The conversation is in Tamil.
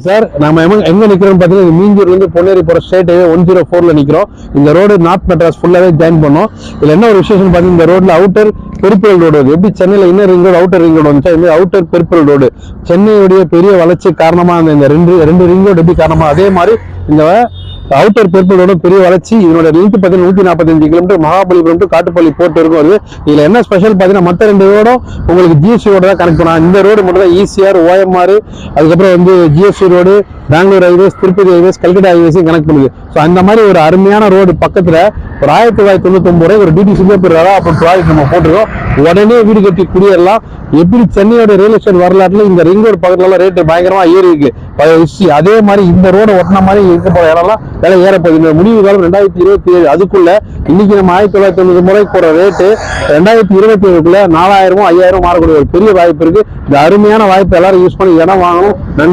சார் நம்ம எங்க நிக்கிறோம் பாத்தீங்கன்னா மீஞ்சூர்ல இருந்து பொன்னேரி போற ஸ்ட்ரெயிட் ஹைவே 104ல நிக்கிறோம். இந்த ரோடு நார்த் மெட்ராஸ் ஃபுல்லாவே ஜாயின் பண்ணோம். இதுல என்ன ஒரு விசேஷம் பாத்தீங்கன்னா இந்த ரோட்ல அவுட்டர் பெருப்பல் ரோடு வருது. எப்படி சென்னையில inner ring road outer ring road வந்துச்சா இந்த அவுட்டர் பெருப்பல் ரோடு சென்னையுடைய பெரிய வளர்ச்சி காரணமா இந்த ரெண்டு ரிங் ரோடு எப்படி காரணமா அதே மாதிரி இந்த அவுட்டர் பெருப்பலோட பெரிய வளர்ச்சி. இதனோட லென்த் பார்த்தீங்கன்னா 145 kilometre Mahabalipuram to Kattupalli port வரைக்கும் வருது. இதுல என்ன ஸ்பெஷல் பார்த்தீங்கன்னா மற்ற ரெண்டு ரோடும் உங்களுக்கு ஜிஎஸ்டி ரோடு தான் கனெக்ட் பண்ணலாம். இந்த ரோடு மட்டும் தான் ஈசிஆர் ஓஎம்ஆர் அதுக்கப்புறம் வந்து GST road Bangalore highways Tirupati highways Calcutta ஹைவேஸையும் கனெக்ட் பண்ணுது. ஸோ அந்த மாதிரி ஒரு அருமையான ரோடு பக்கத்துல ஒரு 1999 ஒரு டிடி சிங்கப்பூர் அப்புறம் ப்ராஜெக்ட் நம்ம போட்டிருக்கோம். உடனே வீடு கட்டி குடியேறலாம். எப்படி சென்னையோட ரியல் எஸ்டேட் வரலாற்றுல இந்த ரிங் ரோடு பக்கத்துல ரேட்டு பயங்கரமா ஏறி இருக்கு ஹிஸ்டரி. அதே மாதிரி இந்த ரோடு ஒட்டின மாதிரி இருக்க போற இடம்லாம் விலை ஏறப்போகுது. இந்த முடிவு காலம் 2027 அதுக்குள்ள இன்னைக்கு நம்ம 1999 போற ரேட்டு 2027க்குள்ள 4000 5000 மாறக்கூடிய ஒரு பெரிய வாய்ப்பு இருக்கு. இந்த அருமையான வாய்ப்பு எல்லாரும் யூஸ் பண்ணி இடம் வாங்கணும். நன்றி.